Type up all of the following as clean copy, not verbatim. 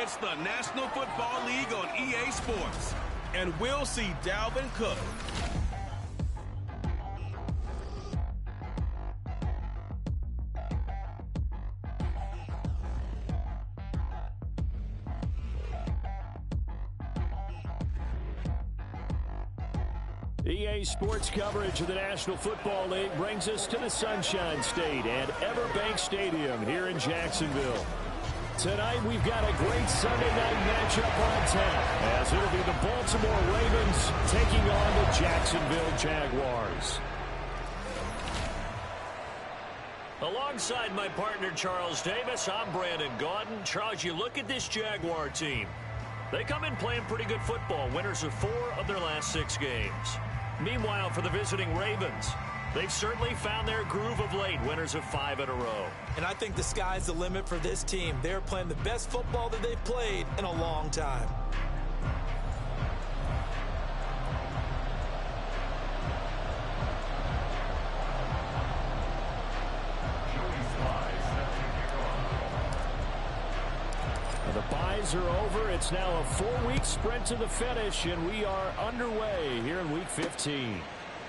It's the National Football League on EA Sports. And we'll see Dalvin Cook. EA Sports coverage of the National Football League brings us to the Sunshine State at Everbank Stadium here in Jacksonville. Tonight we've got a great Sunday night matchup on tap, as it'll be the Baltimore Ravens taking on the Jacksonville Jaguars. Alongside my partner Charles Davis, I'm Brandon Gaudin. Charles, you look at this Jaguar team. They come in playing pretty good football, winners of 4 of their last 6 games. Meanwhile, for the visiting Ravens, they've certainly found their groove of late, winners of 5 in a row. And I think the sky's the limit for this team. They're playing the best football that they've played in a long time. The byes are over. It's now a 4-week sprint to the finish, and we are underway here in Week 15.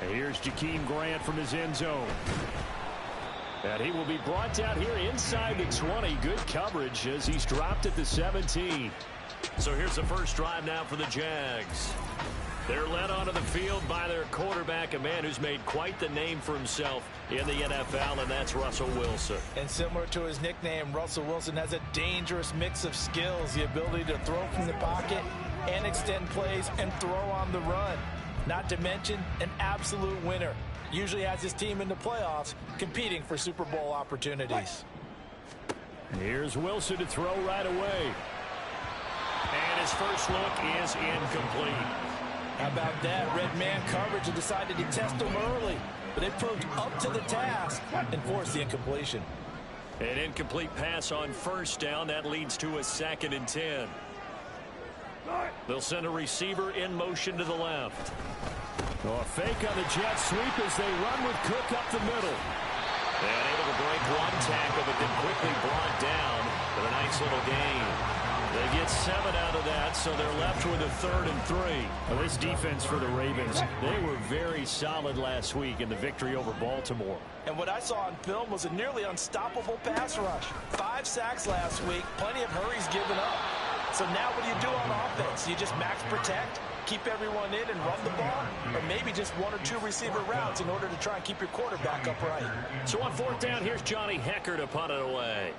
And here's Jakeem Grant from his end zone. And he will be brought down here inside the 20. Good coverage as he's dropped at the 17. So here's the first drive now for the Jags. They're led onto the field by their quarterback, a man who's made quite the name for himself in the NFL, and that's Russell Wilson. And similar to his nickname, Russell Wilson has a dangerous mix of skills, the ability to throw from the pocket and extend plays and throw on the run. Not to mention an absolute winner. Usually has his team in the playoffs competing for Super Bowl opportunities. Here's Wilson to throw right away. And his first look is incomplete. How about that? Red man coverage and decided to test him early. But they proved up to the task and forced the incompletion. An incomplete pass on first down. That leads to a 2nd and 10. They'll send a receiver in motion to the left. Oh, a fake on the jet sweep as they run with Cook up the middle. And able to break one tackle, but then quickly brought down with a nice little gain. They get 7 out of that, so they're left with a 3rd and 3. Well, this defense for the Ravens, they were very solid last week in the victory over Baltimore. And what I saw on film was a nearly unstoppable pass rush. 5 sacks last week, plenty of hurries given up. So now what do you do on offense? You just max protect, keep everyone in and run the ball, or maybe just 1 or 2 receiver routes in order to try and keep your quarterback upright. So on 4th down, here's Johnny Hecker to punt it away.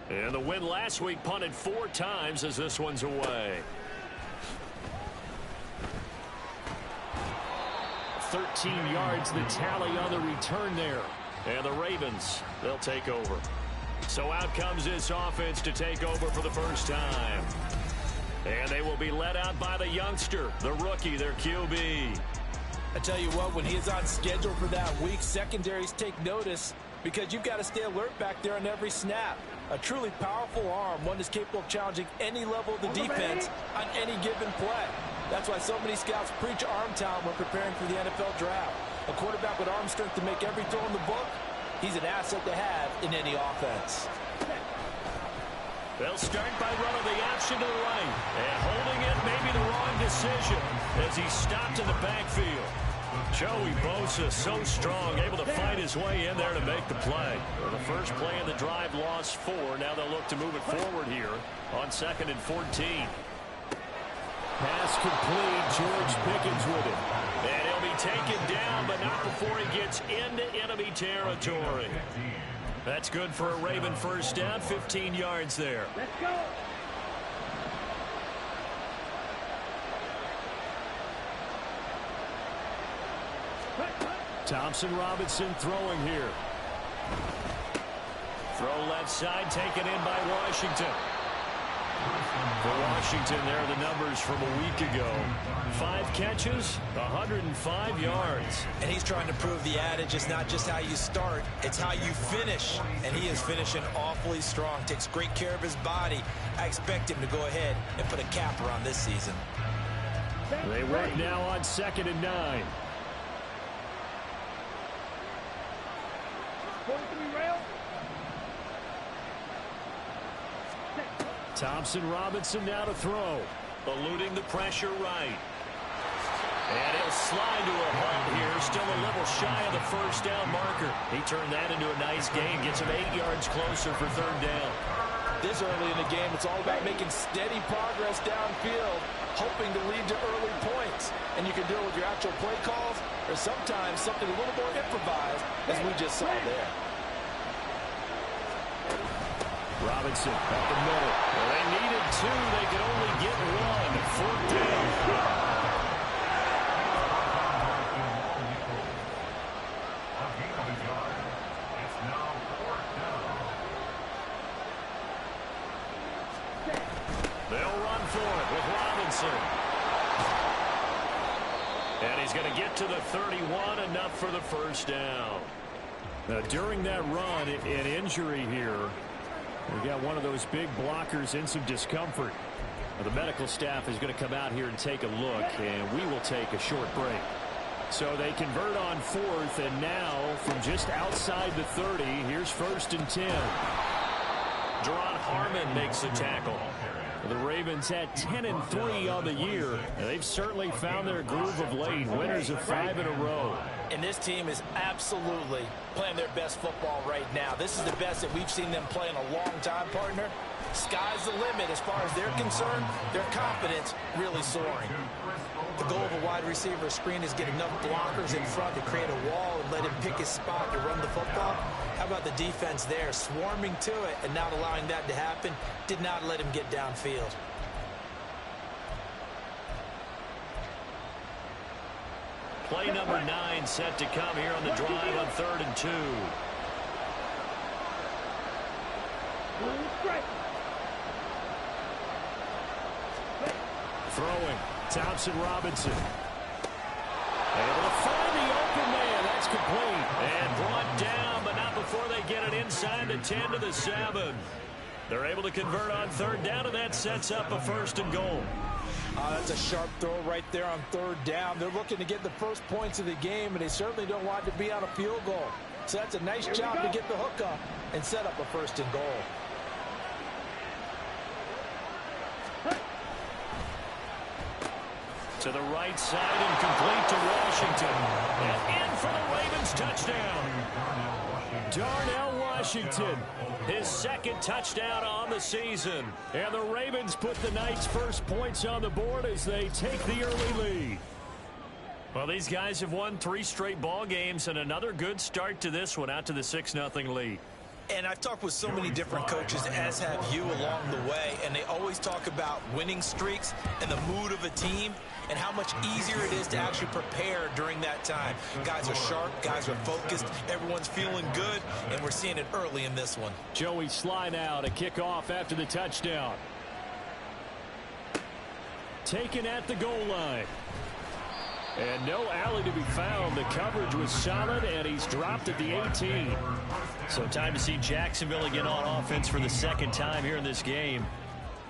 And the win last week punted 4 times as this one's away. 13 yards the tally on the return there. And the Ravens, they'll take over. So out comes this offense to take over for the first time. And they will be led out by the youngster, the rookie, their QB. I tell you what, when he is on schedule for that week, secondaries take notice because you've got to stay alert back there on every snap. A truly powerful arm, one that's capable of challenging any level of the defense on any given play. That's why so many scouts preach arm talent when preparing for the NFL draft. A quarterback with arm strength to make every throw in the book, he's an asset to have in any offense. They'll start by running the option to the right. And holding it may be the wrong decision as he stopped in the backfield. Joey Bosa, so strong, able to fight his way in there to make the play. Well, the first play of the drive lost 4. Now they'll look to move it forward here on 2nd and 14. Pass complete. George Pickens with it. And he'll be taken down, but not before he gets into enemy territory. That's good for a Raven first down, 15 yards there. Let's go. Thompson Robinson throwing here. Throw left side, taken in by Washington. For Washington, there are the numbers from a week ago. 5 catches, 105 yards. And he's trying to prove the adage is not just how you start, it's how you finish. And he is finishing awfully strong, takes great care of his body. I expect him to go ahead and put a capper on this season. They work now on 2nd and 9. 43 rail. Thompson Robinson now to throw. Eluding the pressure right. And he'll slide to a halt here. Still a little shy of the first down marker. He turned that into a nice gain. Gets him 8 yards closer for third down. This early in the game, it's all about making steady progress downfield, hoping to lead to early points. And you can do it with your actual play calls or sometimes something a little more improvised, as we just saw there. Robinson up the middle. Well, they needed 2. They could only get 1. Fourth down. They'll run for it with Robinson. And he's going to get to the 31, enough for the first down. Now, during that run, an injury here. We got one of those big blockers in some discomfort. Now, the medical staff is going to come out here and take a look, and we will take a short break. So they convert on 4th, and now from just outside the 30, here's 1st and 10. Deron Harmon makes the tackle. The Ravens at 10-3 on the year. And they've certainly found their groove of late. Winners of 5 in a row. And this team is absolutely playing their best football right now. This is the best that we've seen them play in a long time, partner. Sky's the limit as far as they're concerned. Their confidence really soaring. The goal of a wide receiver screen is get enough blockers in front to create a wall and let him pick his spot to run the football. How about the defense there, swarming to it and not allowing that to happen? Did not let him get downfield. Play number 9 set to come here on the drive on 3rd and 2. Throwing. Thompson Robinson. Able to find the open man. That's complete. And brought down, but not before they get it inside the 10 to the 7. They're able to convert on 3rd down, and that sets up a 1st and goal. That's a sharp throw right there on 3rd down. They're looking to get the first points of the game, and they certainly don't want to be on a field goal. So that's a nice job to get the hook up and set up a 1st and goal. To the right side and complete to Washington. And in for the Ravens touchdown. Darnell Washington. His 2nd touchdown on the season. And the Ravens put the Knights' first points on the board as they take the early lead. Well, these guys have won 3 straight ball games and another good start to this one, out to the 6-0 lead. And I've talked with so many different coaches, as have you, along the way, and they always talk about winning streaks and the mood of a team and how much easier it is to actually prepare during that time. Guys are sharp, guys are focused, everyone's feeling good, and we're seeing it early in this one. Joey Sly now to kick off after the touchdown. Taken at the goal line. And no alley to be found. The coverage was solid, and he's dropped at the 18. So time to see Jacksonville again on offense for the 2nd time here in this game.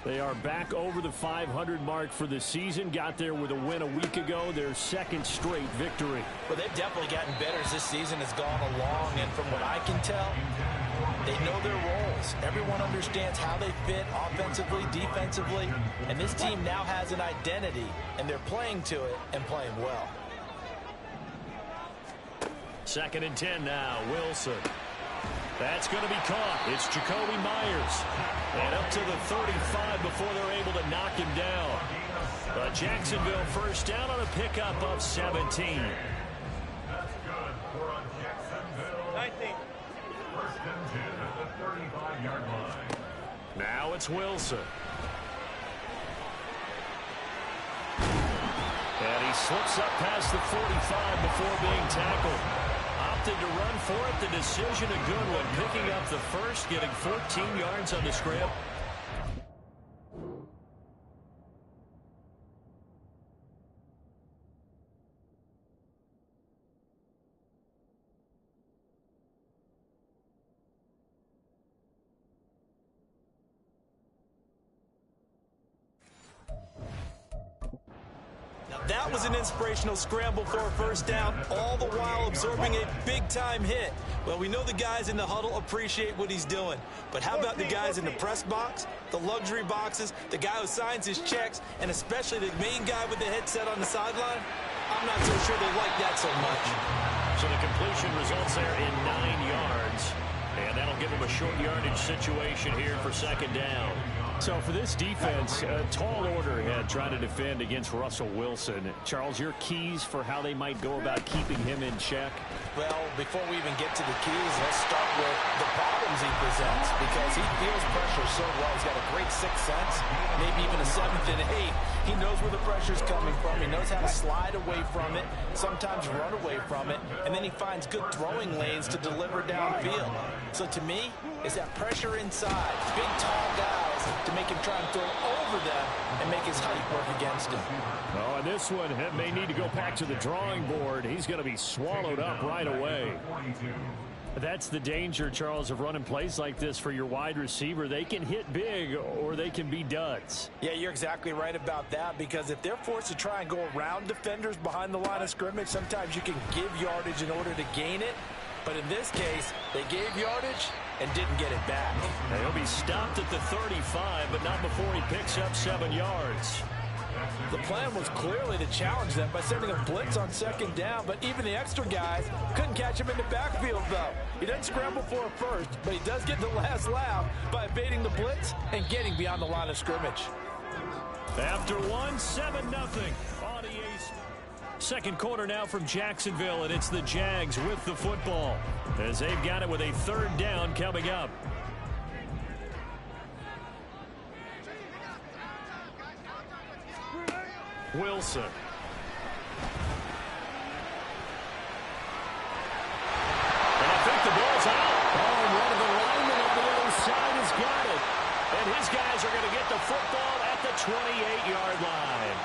They are back over the 500 mark for the season. Got there with a win a week ago, their 2nd straight victory. Well, they've definitely gotten better as this season has gone along, and from what I can tell, they know their roles. Everyone understands how they fit offensively, defensively, and this team now has an identity, and they're playing to it and playing well. 2nd and 10 now, Wilson. That's going to be caught. It's Jacoby Myers. And up to the 35 before they're able to knock him down. But Jacksonville first down on a pickup of 17. That's good. We're on Jacksonville. 19. 1st and 10 at the 35-yard line. Now it's Wilson. And he slips up past the 45 before being tackled. Opted to run for it. The decision a good one. Picking up the first, getting 14 yards on the scramble. That was an inspirational scramble for a first down, all the while absorbing a big-time hit. Well, we know the guys in the huddle appreciate what he's doing. But how about the guys in the press box, the luxury boxes, the guy who signs his checks, and especially the main guy with the headset on the sideline? I'm not so sure they like that so much. So the completion results there in 9 yards. And that'll give them a short yardage situation here for second down. So for this defense, a tall order ahead trying to defend against Russell Wilson. Charles, your keys for how they might go about keeping him in check? Well, before we even get to the keys, let's start with the problems he presents, because he feels pressure so well. He's got a great sixth sense, maybe even a seventh and eighth. He knows where the pressure's coming from. He knows how to slide away from it, sometimes run away from it, and then he finds good throwing lanes to deliver downfield. So to me, it's that pressure inside, big, tall guys, to make him try and throw over them and make his height work against him. Oh, and this one may need to go back to the drawing board. He's going to be swallowed up right away. That's the danger, Charles, of running plays like this for your wide receiver. They can hit big or they can be duds. Yeah, you're exactly right about that, because if they're forced to try and go around defenders behind the line of scrimmage, sometimes you can give yardage in order to gain it. But in this case, they gave yardage and didn't get it back. Now, he'll be stopped at the 35, but not before he picks up 7 yards. The plan was clearly to challenge them by sending a blitz on second down, but even the extra guys couldn't catch him in the backfield, though. He doesn't scramble for a first, but he does get the last laugh by evading the blitz and getting beyond the line of scrimmage. After 7-0 on EA. Second quarter now from Jacksonville, and it's the Jags with the football as they've got it with a third down coming up. Wilson. And I think the ball's out. Oh, and one of the linemen on the other side has got it. And his guys are going to get the football at the 28-yard line.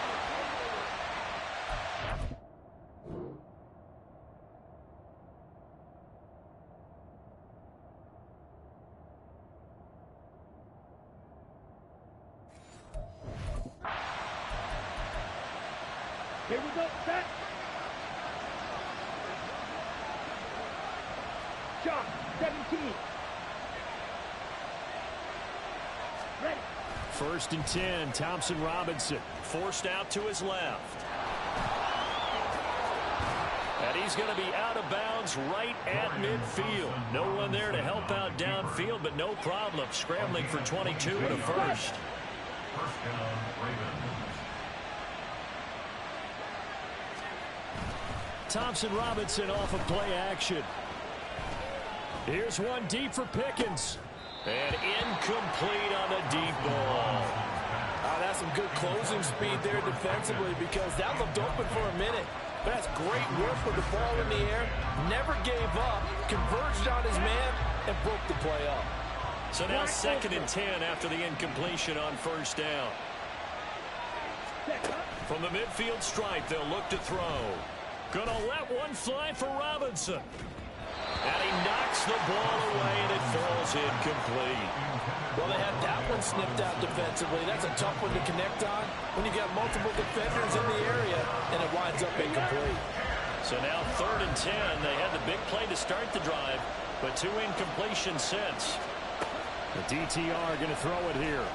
Here we go, set. Shot, 17. Ready. First and 10, Thompson Robinson. Forced out to his left. And he's going to be out of bounds right at midfield. No one there to help out downfield, but no problem. Scrambling for 22 and a first. First down, Ravens. Thompson Robinson off of play action. Here's one deep for Pickens. And incomplete on the deep ball. That's some good closing speed there defensively, because that looked open for a minute. But that's great work with the ball in the air. Never gave up, converged on his man, and broke the play up. So now second and 10 after the incompletion on first down. From the midfield stripe, they'll look to throw. Gonna let one fly for Robinson. And he knocks the ball away, and it falls incomplete. Well, they had that one snipped out defensively. That's a tough one to connect on when you got multiple defenders in the area, and it winds up incomplete. So now third and 10. They had the big play to start the drive, but 2 incompletions since. The DTR going to throw it here.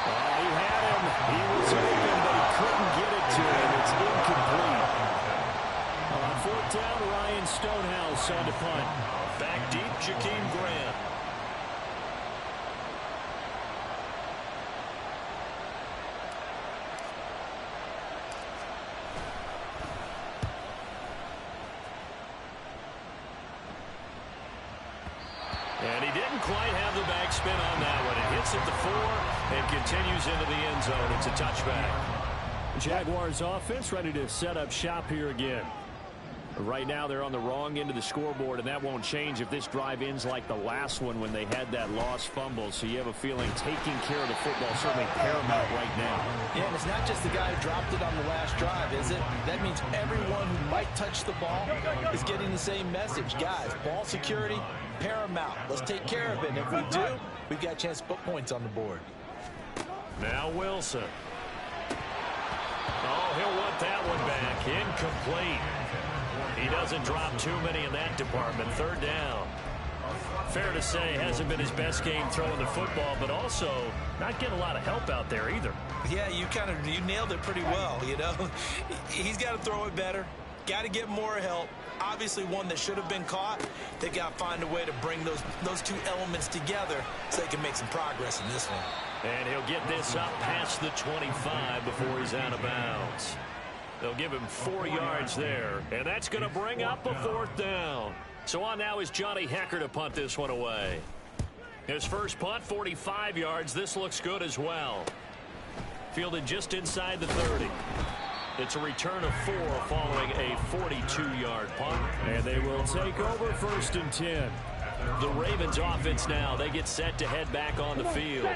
He had him. He was open, but he couldn't get it to him. It's incomplete. On fourth down, Ryan Stonehouse on to punt. Back deep, Jakeem Grant. And he didn't quite have the backspin on that one. It hits at the 4 and continues into the end zone. It's a touchback. Jaguars offense ready to set up shop here again. Right now they're on the wrong end of the scoreboard, and that won't change if this drive ends like the last one when they had that lost fumble. So you have a feeling taking care of the football is certainly paramount right now. Yeah, and it's not just the guy who dropped it on the last drive, is it? That means everyone who might touch the ball is getting the same message. Guys, ball security, paramount. Let's take care of it. And if we do, we've got a chance to put points on the board. Now Wilson. Oh, he'll want that one back. Incomplete. He doesn't drop too many in that department. Third down. Fair to say, hasn't been his best game throwing the football, but also not getting a lot of help out there either. Yeah, you nailed it pretty well, you know. He's got to throw it better. Got to get more help. Obviously one that should have been caught. They got to find a way to bring those two elements together so they can make some progress in this one. And he'll get this up past the 25 before he's out of bounds. They'll give him 4 yards there, and that's going to bring up a 4th down. So on now is Johnny Hecker to punt this one away. His first punt, 45 yards. This looks good as well. Fielded just inside the 30. It's a return of 4 following a 42-yard punt. And they will take over 1st and 10. The Ravens offense now, they get set to head back on the field.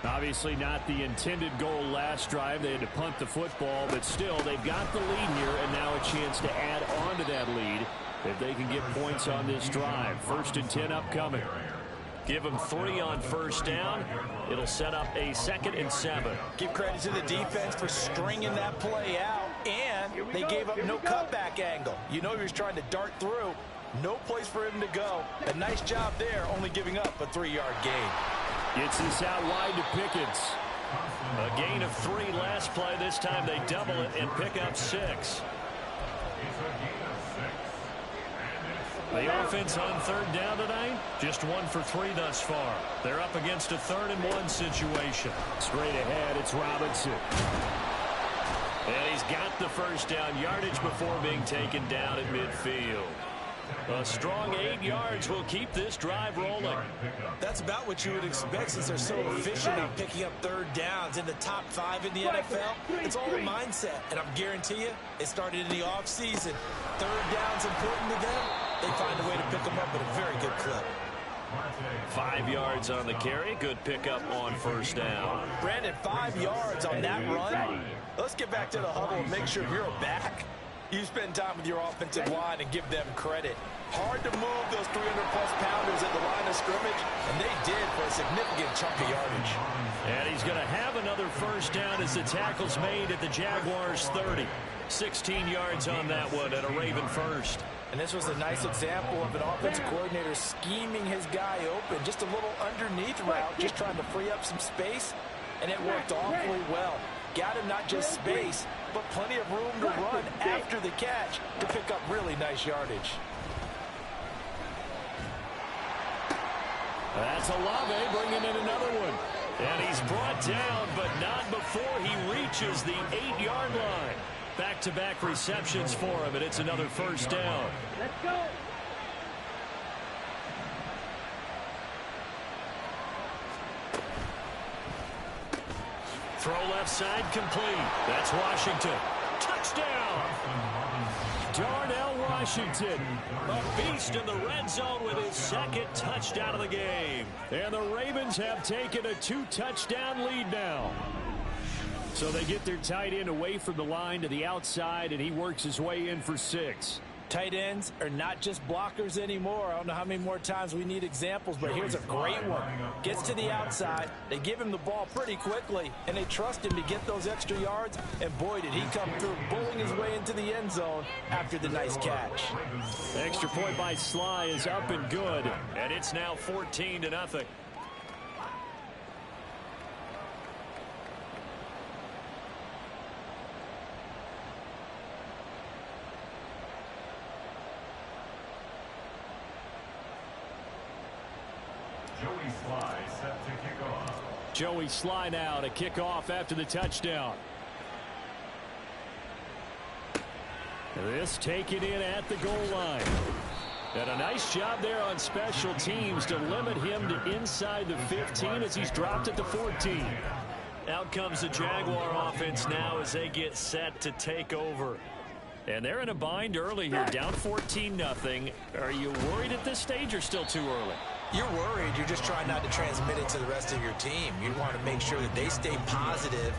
Obviously not the intended goal last drive. They had to punt the football, but still they've got the lead here and now a chance to add on to that lead if they can get points on this drive. 1st and 10 upcoming. Give them 3 on 1st down. It'll set up a 2nd and 7. Give credit to the defense for stringing that play out, and they gave up no cutback angle. You know he was trying to dart through. No place for him to go. A nice job there, only giving up a 3-yard gain. Gets this out wide to Pickens. A gain of 3 last play. This time they double it and pick up 6. The offense on 3rd down tonight, just 1 for 3 thus far. They're up against a 3rd and 1 situation. Straight ahead, it's Robinson. And he's got the 1st down yardage before being taken down at midfield. A strong 8 yards will keep this drive rolling. That's about what you would expect since they're so efficient on picking up 3rd downs in the top 5 in the NFL. It's all a mindset, and I guarantee you it started in the offseason. 3rd down's important to them. They find a way to pick them up at a very good clip. 5 yards on the carry. Good pickup on 1st down. Brandon, 5 yards on that run. Let's get back to the huddle and make sure you're back. You spend time with your offensive line and give them credit. Hard to move those 300-plus pounders at the line of scrimmage, and they did for a significant chunk of yardage. And he's going to have another 1st down as the tackle's made at the Jaguars 30. 16 yards on that one at a Raven 1st. And this was a nice example of an offensive coordinator scheming his guy open. Just a little underneath route, just trying to free up some space, and it worked awfully well. Got him not just space, but plenty of room to run after the catch to pick up really nice yardage. That's Olave bringing in another one. And he's brought down, but not before he reaches the 8-yard line. Back-to-back receptions for him, and it's another 1st down. Let's go. Throw left side complete. That's Washington. Touchdown! Darnell Washington. A beast in the red zone with his 2nd touchdown of the game. And the Ravens have taken a 2-touchdown lead now. So they get their tight end away from the line to the outside, and he works his way in for 6. Tight ends are not just blockers anymore. I don't know how many more times we need examples, but here's a great one. Gets to the outside. They give him the ball pretty quickly, and they trust him to get those extra yards. And boy, did he come through, bulling his way into the end zone after the nice catch. Extra point by Sly is up and good. And it's now 14-0. Joey Sly now to kick off after the touchdown. This taken in at the goal line. And a nice job there on special teams to limit him to inside the 15 as he's dropped at the 14. Out comes the Jaguar offense now as they get set to take over. And they're in a bind early here, down 14-0. Are you worried at this stage or still too early? You're worried. You're just trying not to transmit it to the rest of your team. You want to make sure that they stay positive.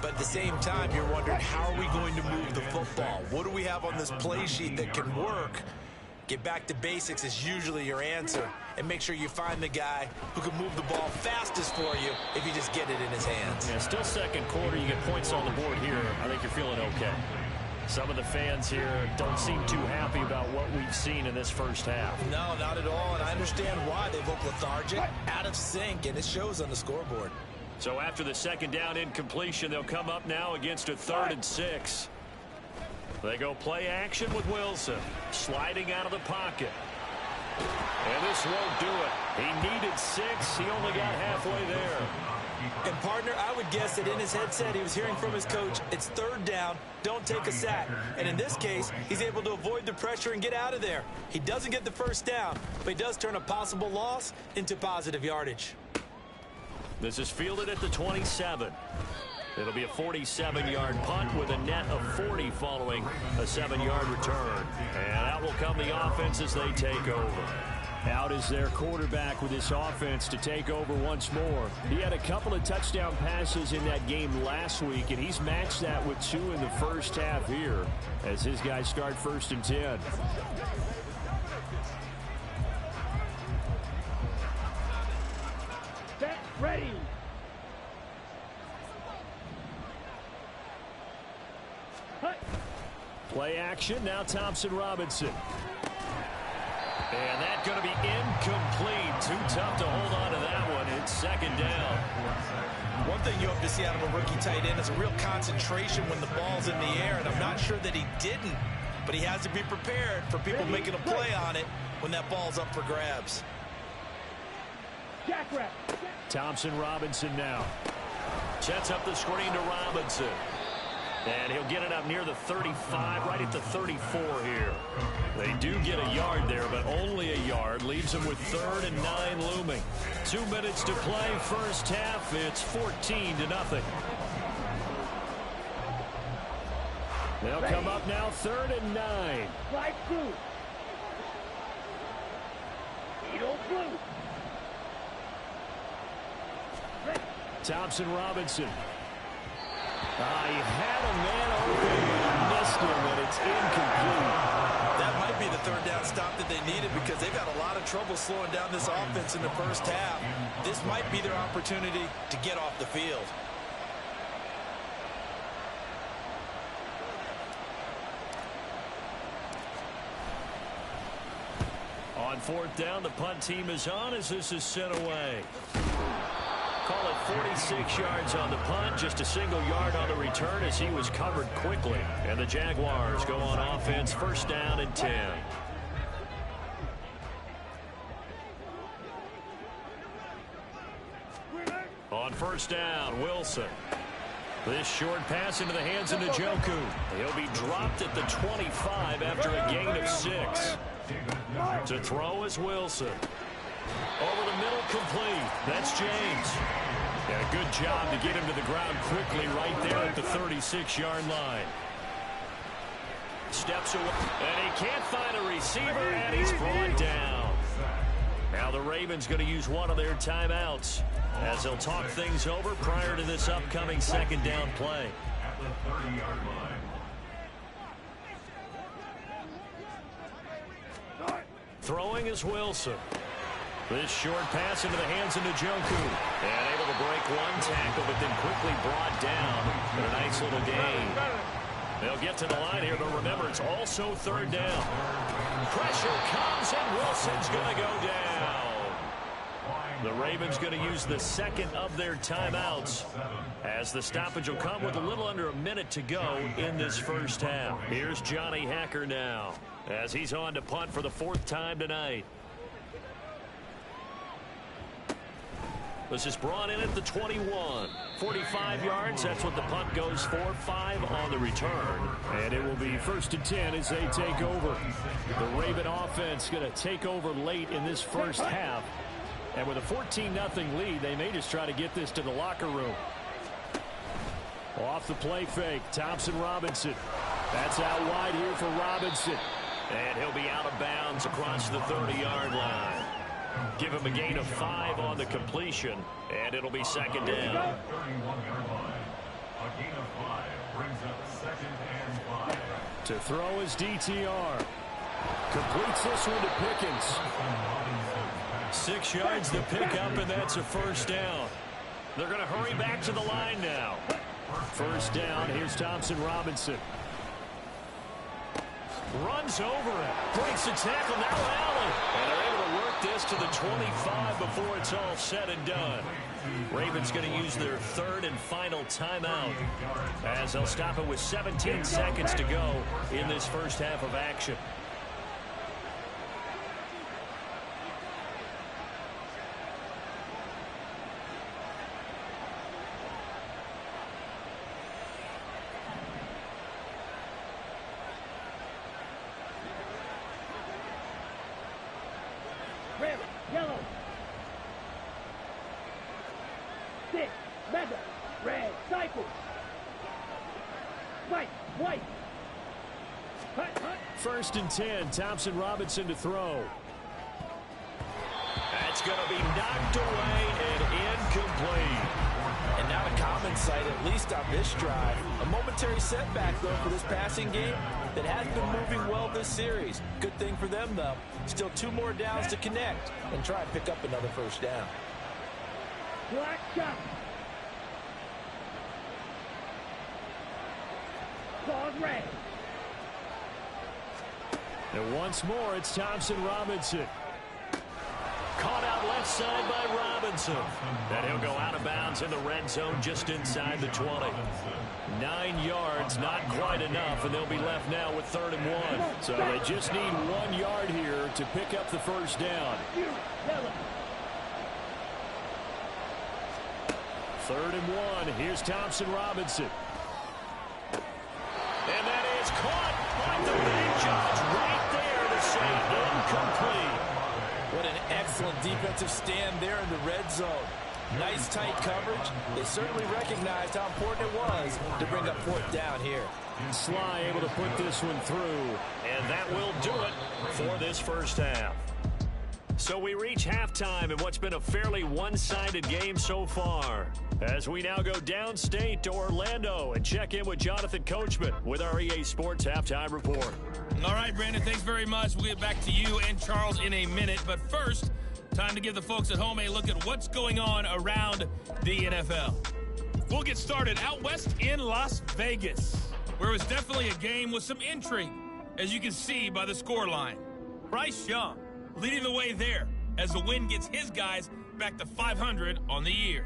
But at the same time, you're wondering, how are we going to move the football? What do we have on this play sheet that can work? Get back to basics is usually your answer, and make sure you find the guy who can move the ball fastest for you if you just get it in his hands. Yeah, still second quarter. You get points on the board here. I think you're feeling okay. Some of the fans here don't seem too happy about what we've seen in this first half. No, not at all, and I understand why. They look lethargic, out of sync, and it shows on the scoreboard. So after the second down incompletion, they'll come up now against a 3rd and 6. They go play action with Wilson, sliding out of the pocket. And this won't do it. He needed 6. He only got halfway there. And, partner, I would guess that in his headset he was hearing from his coach, it's 3rd down, don't take a sack. And in this case, he's able to avoid the pressure and get out of there. He doesn't get the first down, but he does turn a possible loss into positive yardage. This is fielded at the 27. It'll be a 47-yard punt with a net of 40 following a 7-yard return. And out will come the offense as they take over. Out is their quarterback with this offense to take over once more. He had a couple of touchdown passes in that game last week, and he's matched that with 2 in the first half here as his guys start 1st and 10. Set, ready. Hut. Play action, now Thompson Robinson. And that's going to be incomplete. Too tough to hold on to that one. It's 2nd down. One thing you hope to see out of a rookie tight end is a real concentration when the ball's in the air, and I'm not sure that he didn't, but he has to be prepared for people making a play on it when that ball's up for grabs. Jackrabbit. Thompson Robinson now. Sets up the screen to Robinson. And he'll get it up near the 35, right at the 34 here. They do get a yard there, but only a yard. Leaves them with 3rd and 9 looming. 2 minutes to play, first half. It's 14-0. They'll come up now 3rd and 9. Slide through. Needle blue. Ready. Thompson Robinson. He had a man open and missed him, and it's incomplete. That might be the 3rd down stop that they needed because they've got a lot of trouble slowing down this offense in the first half. This might be their opportunity to get off the field. On 4th down, the punt team is on as this is sent away. Call it 46 yards on the punt, just a single yard on the return as he was covered quickly. And the Jaguars go on offense, 1st down and 10. On 1st down, Wilson. This short pass into the hands of Njoku. He'll be dropped at the 25 after a gain of 6. To throw is Wilson. Over the middle, complete. That's James. And a good job to get him to the ground quickly right there at the 36-yard line. Steps away, and he can't find a receiver, and he's brought down. Now the Ravens going to use one of their timeouts as they'll talk things over prior to this upcoming 2nd down play. At the 30-yard line. Throwing is Wilson. This short pass into the hands of Njoku. And able to break one tackle, but then quickly brought down. And a nice little gain. They'll get to the line here, but remember, it's also 3rd down. Pressure comes, and Wilson's going to go down. The Ravens going to use the 2nd of their timeouts as the stoppage will come with a little under a minute to go in this first half. Here's Johnny Hacker now as he's on to punt for the 4th time tonight. This is brought in at the 21. 45 yards, that's what the punt goes for. 5 on the return. And it will be 1st and 10 as they take over. The Raven offense going to take over late in this first half. And with a 14-0 lead, they may just try to get this to the locker room. Off the play fake, Thompson Robinson. That's out wide here for Robinson. And he'll be out of bounds across the 30-yard line. Give him a gain of 5 on the completion, and it'll be 2nd down. 31-yard line. A gain of 5 brings up 2nd and 5. To throw is DTR. Completes this one to Pickens. 6 yards to pick up, and that's a first down. They're going to hurry back to the line now. First down, here's Thompson Robinson. Runs over it. Breaks the tackle, now Allen. And they're able to work this to the 25 before it's all said and done. Ravens going to use their third and final timeout as they'll stop it with 17 seconds to go in this first half of action. Red, yellow. 6, mega, red, cycle. White, white. Hut, hut. First and 10, Thompson Robinson to throw. That's going to be knocked away and incomplete. And not a common sight, at least on this drive. A momentary setback, though, for this passing game that has been moving well this series. Good thing for them, though. Still 2 more downs to connect and try and pick up another first down. Black shot. Claws red. And once more, it's Thompson Robinson. Caught out left side by Robinson. And he'll go out of bounds in the red zone just inside the 20. 9 yards, not quite enough, and they'll be left now with 3rd and 1. So they just need 1 yard here to pick up the first down. 3rd and 1. Here's Thompson Robinson. And that is caught by the big Judge right there to say incomplete. What an excellent defensive stand there in the red zone. Nice tight coverage. They certainly recognized how important it was to bring up 4th down here. Sly able to put this one through. And that will do it for this first half. So we reach halftime in what's been a fairly one-sided game so far, as we now go downstate to Orlando and check in with Jonathan Coachman with our EA Sports Halftime Report. All right, Brandon, thanks very much. We'll get back to you and Charles in a minute. But first, time to give the folks at home a look at what's going on around the NFL. We'll get started out west in Las Vegas, where it was definitely a game with some intrigue, as you can see by the scoreline. Bryce Young leading the way there as the win gets his guys back to 500 on the year.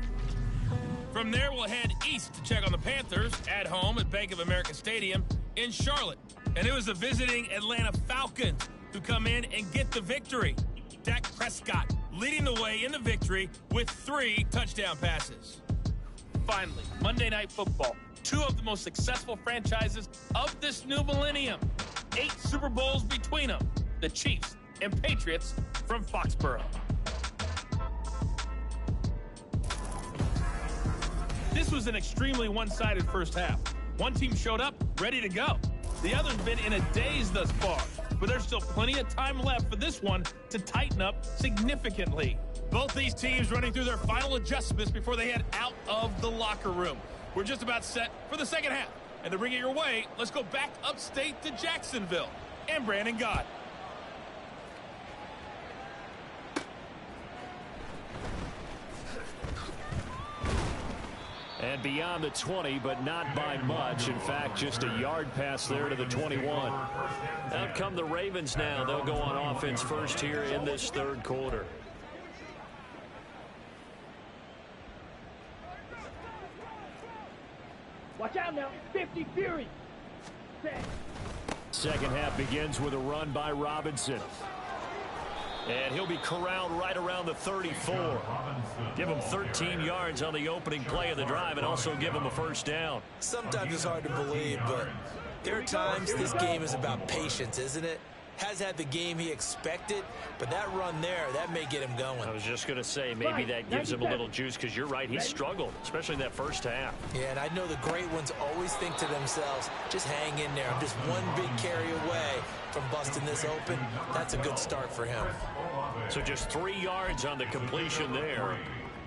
From there, we'll head east to check on the Panthers at home at Bank of America Stadium in Charlotte. And it was the visiting Atlanta Falcons who come in and get the victory. Dak Prescott leading the way in the victory with 3 touchdown passes. Finally, Monday Night Football. 2 of the most successful franchises of this new millennium. 8 Super Bowls between them. The Chiefs and Patriots from Foxborough. This was an extremely one-sided first half. One team showed up, ready to go. The other's been in a daze thus far, but there's still plenty of time left for this one to tighten up significantly. Both these teams running through their final adjustments before they head out of the locker room. We're just about set for the second half. And to bring it your way, let's go back upstate to Jacksonville and Brandon Gott. And beyond the 20, but not by much. In fact, just a yard pass there to the 21. Out come the Ravens now. They'll go on offense first here in this 3rd quarter. Watch out now. 50 Fury. Second half begins with a run by Robinson. And he'll be corralled right around the 34. Give him 13 yards on the opening play of the drive and also give him a first down. Sometimes it's hard to believe, but there are times this game is about patience, isn't it? Has had the game he expected, but that run there, that may get him going. I was just going to say, maybe that gives him a little juice, because you're right, he struggled, especially in that first half. Yeah, and I know the great ones always think to themselves, just hang in there. I'm just one big carry away from busting this open. That's a good start for him. So just 3 yards on the completion there.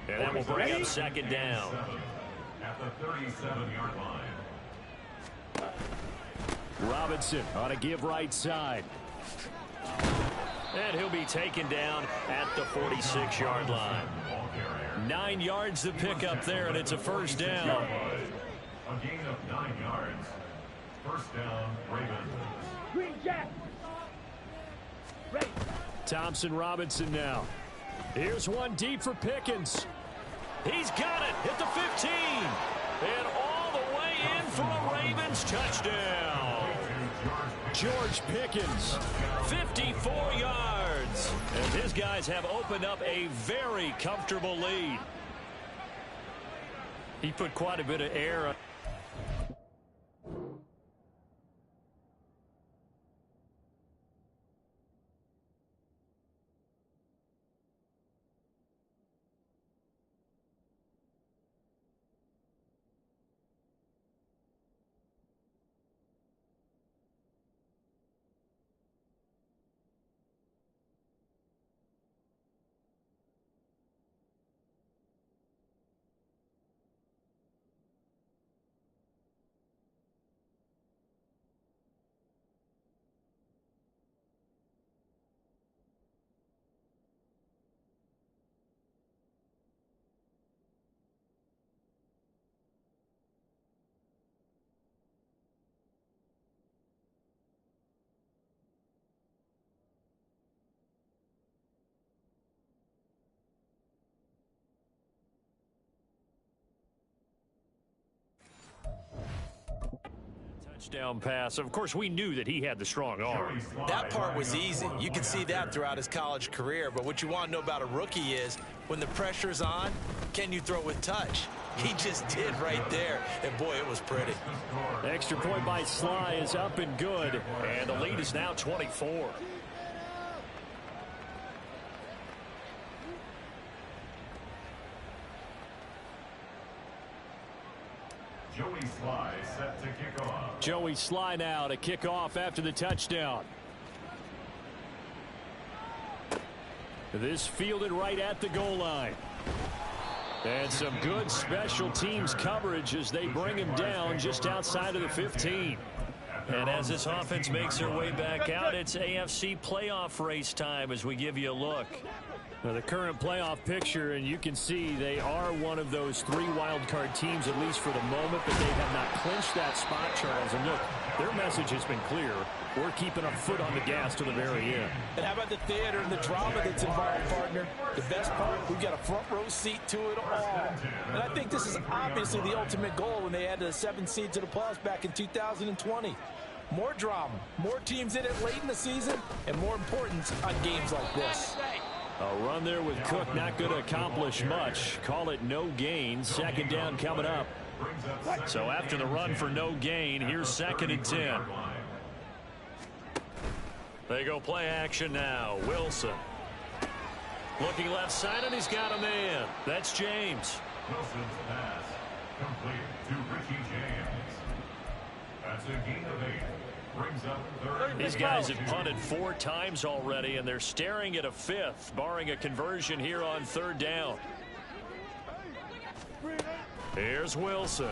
And that will bring up second down. At the 37-yard line. Robinson on a give right side. And he'll be taken down at the 46-yard line. 9 yards to pick up there, and it's a first down. A gain of 9 yards. First down, Ravens. Green Jack. Ready. Thompson Robinson now. Here's one deep for Pickens. He's got it at the 15. And all the way in for a Ravens touchdown. George Pickens. 54 yards. And his guys have opened up a very comfortable lead. He put quite a bit of air on. Touchdown pass. Of course, we knew that he had the strong arm. That part was easy. You can see that throughout his college career. But what you want to know about a rookie is when the pressure's on, can you throw with touch? He just did right there. And, boy, it was pretty. Extra point by Sly is up and good. And the lead is now 24. Joey Sly set to kick off. Joey Sly now to kick off after the touchdown. This fielded right at the goal line. And some good special teams coverage as they bring him down just outside of the 15. And as this offense makes their way back out, it's AFC playoff race time as we give you a look. Now the current playoff picture, and you can see they are one of those 3 wildcard teams, at least for the moment, but they have not clinched that spot, Charles. And look, their message has been clear. We're keeping our foot on the gas to the very end. And how about the theater and the drama that's involved, partner? The best part, we've got a front row seat to it all. And I think this is obviously the ultimate goal when they added the 7 seed to the playoffs back in 2020. More drama, more teams in it late in the season, and more importance on games like this. A run there with Cook not going to accomplish much. Call it no gain. Second down coming up. So after the run for no gain, here's 2nd and 10. They go play action now. Wilson. Looking left side, and he's got a man. That's James. Wilson's pass complete to Richie James. That's a gain of 8. Brings up 3rd. These guys have punted 4 times already, and they're staring at a 5th, barring a conversion here on 3rd down. Here's Wilson.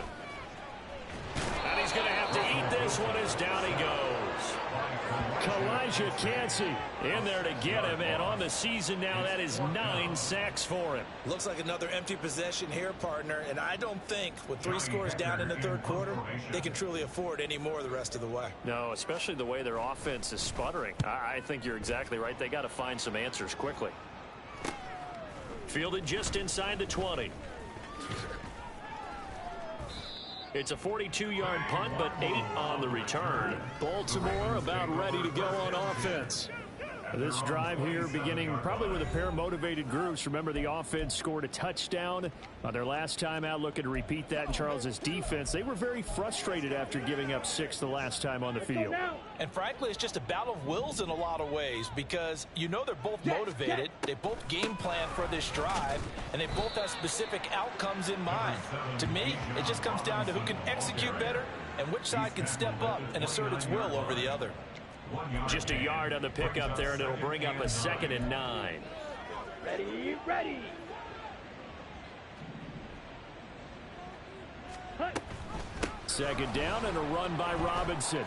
And he's going to have to eat this one as down he goes. Kalijah Kancey in there to get him, and on the season now, that is 9 sacks for him. Looks like another empty possession here, partner, and I don't think with 3 scores down in the 3rd quarter, they can truly afford any more the rest of the way. No, especially the way their offense is sputtering. I think you're exactly right. They got to find some answers quickly. Fielded just inside the 20. It's a 42-yard punt, but 8 on the return. Baltimore about ready to go on offense. This drive here beginning probably with a pair of motivated groups. Remember, the offense scored a touchdown on their last time out. Looking to repeat that in Charles's defense. They were very frustrated after giving up 6 the last time on the field. And frankly, it's just a battle of wills in a lot of ways because you know they're both motivated. They both game plan for this drive, and they both have specific outcomes in mind. To me, it just comes down to who can execute better and which side can step up and assert its will over the other. Just a yard on the pickup there, and it'll bring up a 2nd and 9. Ready, ready. Second down and a run by Robinson.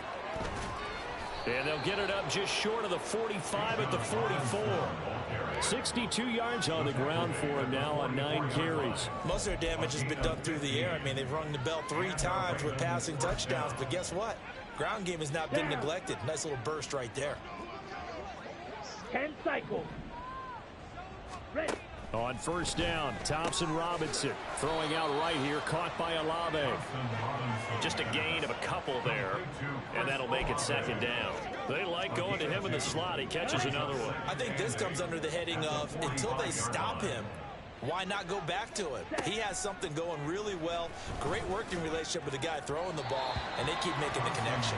And they'll get it up just short of the 45 at the 44. 62 yards on the ground for him now on 9 carries. Most of their damage has been done through the air. I mean, they've rung the bell 3 times with passing touchdowns, but guess what? Ground game has not been neglected. Nice little burst right there. 10 cycles. Ready. On first down, Thompson Robinson throwing out right here, caught by Olave. Just a gain of a couple there, and that'll make it second down. They like going to him in the slot. He catches another one. I think this comes under the heading of until they stop him, why not go back to it? He has something going really well. Great working relationship with the guy throwing the ball, and they keep making the connection.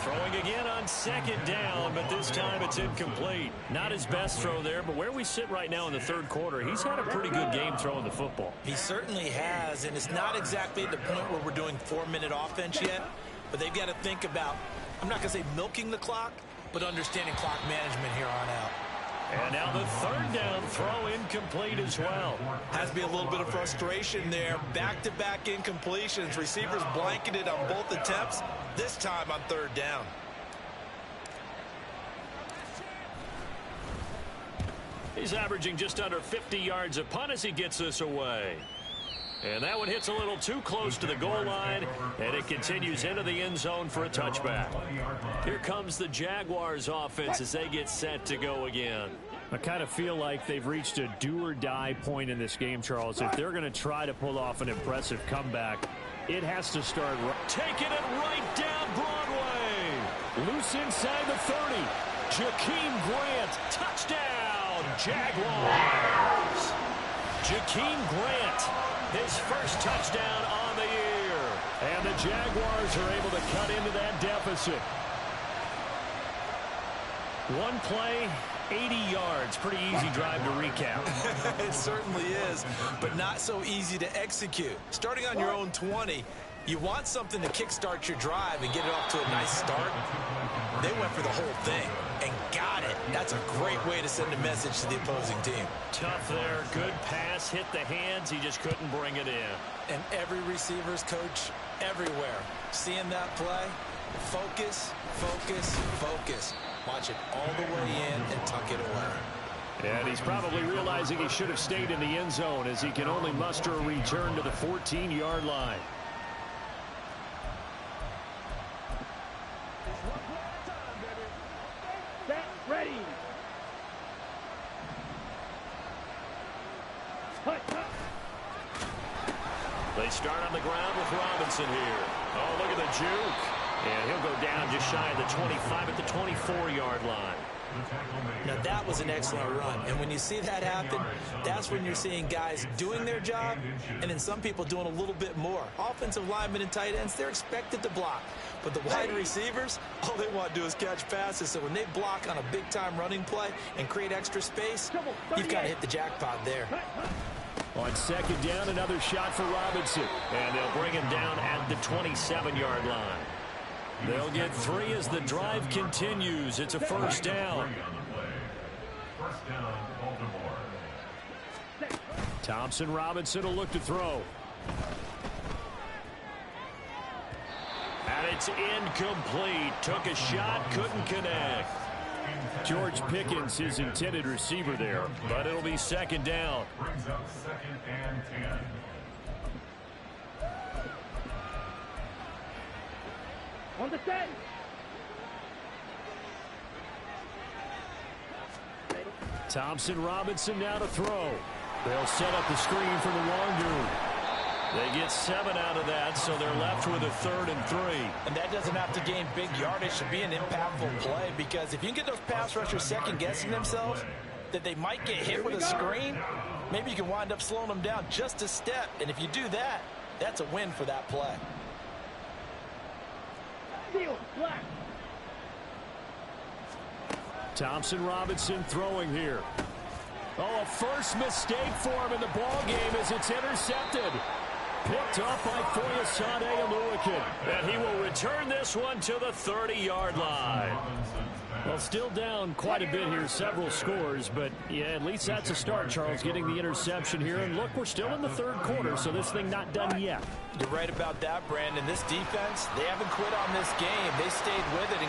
Throwing again on second down, but this time it's incomplete. Not his best throw there, but where we sit right now in the third quarter, he's had a pretty good game throwing the football. He certainly has, and it's not exactly at the point where we're doing 4-minute offense yet, but they've got to think about, I'm not going to say milking the clock, but understanding clock management here on out. And now the third down throw incomplete as well. Has to be a little bit of frustration there. Back-to-back incompletions. Receivers blanketed on both attempts, this time on third down. He's averaging just under 50 yards a punt as he gets this away. And that one hits a little too close to the goal line, and it continues into the end zone for a touchback. Here comes the Jaguars offense as they get set to go again. I kind of feel like they've reached a do-or-die point in this game, Charles. If they're going to try to pull off an impressive comeback, it has to start taking it right down Broadway. Loose inside the 30. Jakeem Grant, touchdown, Jaguars. Jakeem Grant, his first touchdown on the year. And the Jaguars are able to cut into that deficit. One play, 80 yards. Pretty easy drive to recap. It certainly is, but not so easy to execute. Starting on your own 20, you want something to kickstart your drive and get it off to a nice start. They went for the whole thing and got it. That's a great way to send a message to the opposing team. Tough there. Good pass. Hit the hands. He just couldn't bring it in. And every receiver's coach everywhere. Seeing that play, focus, focus, focus. Watch it all the way in and tuck it away. And he's probably realizing he should have stayed in the end zone as he can only muster a return to the 14-yard line. Set, ready. They start on the ground with Robinson here. Oh, look at the juke. And he'll go down just shy of the 25 at the 24-yard line. Now, that was an excellent run. And when you see that happen, that's when you're seeing guys doing their job and then some people doing a little bit more. Offensive linemen and tight ends, they're expected to block. But the wide receivers, all they want to do is catch passes. So when they block on a big-time running play and create extra space, you've got to hit the jackpot there. On second down, another shot for Robinson. And they'll bring him down at the 27-yard line. They'll get 3 as the drive continues. It's a first down. First down, Baltimore. Thompson Robinson will look to throw. And it's incomplete. Took a shot, couldn't connect. George Pickens, his intended receiver there, but it'll be second down. Brings up second and 10. On the set. Thompson Robinson now to throw. They'll set up the screen for the long dude. They get 7 out of that, so they're left with a 3rd and 3. And that doesn't have to gain big yardage to be an impactful play, because if you can get those pass rushers second-guessing themselves that they might get hit with a screen, maybe you can wind up slowing them down just a step. And if you do that, that's a win for that play. Seal, black. Thompson Robinson throwing here. Oh, a first mistake for him in the ball game as it's intercepted. Picked up by Foyesade Oluwakin. And he will return this one to the 30-yard line. Well, still down quite a bit here, several scores, but yeah, at least that's a start, Charles, getting the interception here. And look, we're still in the third quarter, so this thing not done yet. You're right about that, Brandon. This defense, they haven't quit on this game. They stayed with it.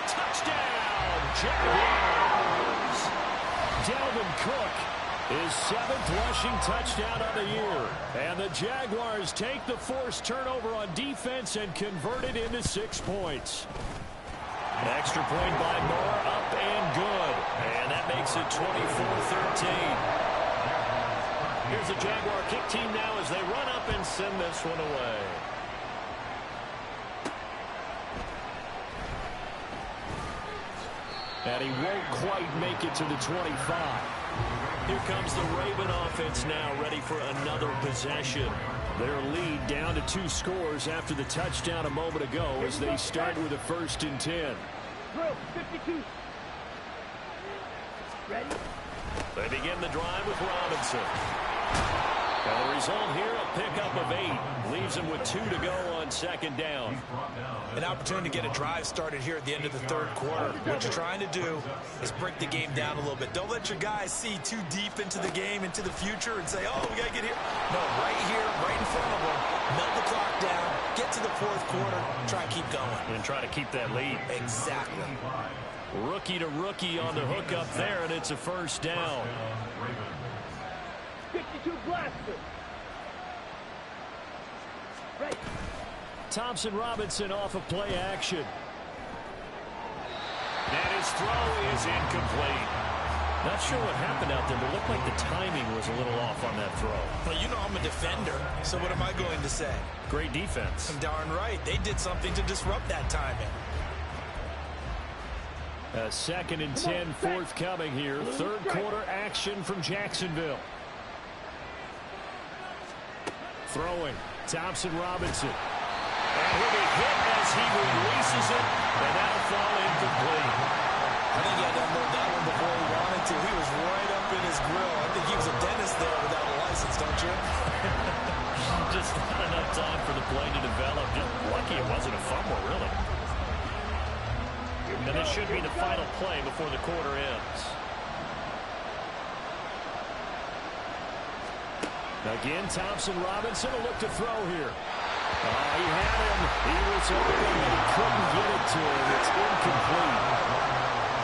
Touchdown, Jaguars! Dalvin Cook, his 7th rushing touchdown of the year. And the Jaguars take the forced turnover on defense and convert it into 6 points. Extra point by Moore, up and good. And that makes it 24-13. Here's the Jaguar kick team now as they run up and send this one away. And he won't quite make it to the 25. Here comes the Raven offense now, ready for another possession. Their lead down to 2 scores after the touchdown a moment ago as they start with a 1st and 10. Drill, 52. Ready? They begin the drive with Robinson. And the result here, a pickup of 8. Leaves them with 2 to go on 2nd down. An opportunity to get a drive started here at the end of the 3rd quarter. What you're trying to do is break the game down a little bit. Don't let your guys see too deep into the game, into the future, and say, oh, we got to get here. No, right here, right in front of them. Melt the clock down, get to the 4th quarter, try and keep going. And try to keep that lead. Exactly. Rookie to rookie on the hook up there, and it's a 1st down. 52 blaster. Ready. Thompson Robinson off of play action. And his throw is incomplete. Not sure what happened out there, but it looked like the timing was a little off on that throw. Well, you know I'm a defender, so what am I going to say? Great defense. Darn right. They did something to disrupt that timing. A 2nd and 10 forthcoming here. 3rd quarter action from Jacksonville. Throwing. Thompson Robinson. And he'll be hit as he releases it, and that'll fall incomplete. I think he had to unload that one before he wanted to. He was right up in his grill. I think he was a dentist there without a license, don't you? Just not enough time for the play to develop. Just lucky it wasn't a fumble, really. And this should be the final play before the quarter ends. Again, Thompson Robinson will look to throw here. He had him. He was open, but he couldn't get it to him. It's incomplete.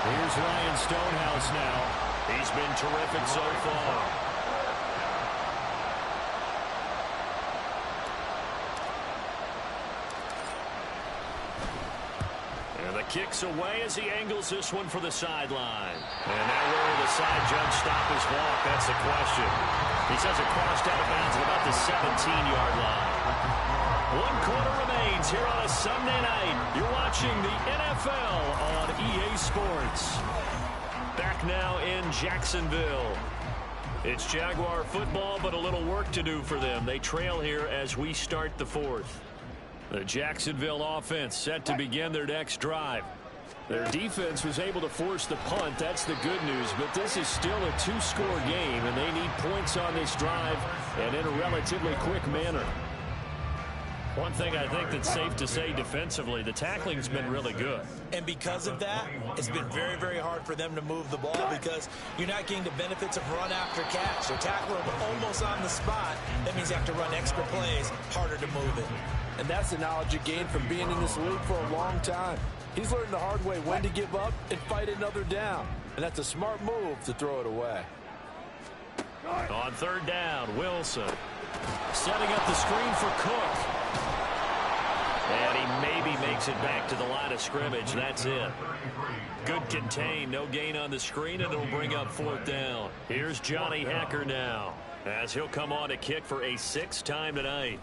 Here's Ryan Stonehouse now. He's been terrific so far. Kicks away as he angles this one for the sideline. And now where will the side judge stop his walk? That's the question. He says it crossed out of bounds at about the 17-yard line. 1 quarter remains here on a Sunday night. You're watching the NFL on EA Sports. Back now in Jacksonville. It's Jaguar football, but a little work to do for them. They trail here as we start the 4th. The Jacksonville offense set to begin their next drive. Their defense was able to force the punt. That's the good news. But this is still a 2-score game, and they need points on this drive and in a relatively quick manner. One thing I think that's safe to say defensively, the tackling's been really good. And because of that, it's been very, very hard for them to move the ball because you're not getting the benefits of run after catch. They're tackling almost on the spot. That means you have to run extra plays, harder to move it. And that's the knowledge you gain from being in this league for a long time. He's learned the hard way when to give up and fight another down. And that's a smart move to throw it away. On 3rd down, Wilson setting up the screen for Cook. And he maybe makes it back to the line of scrimmage. That's it. Good contain. No gain on the screen, and it'll bring up 4th down. Here's Johnny Hacker now as he'll come on to kick for a 6th time tonight.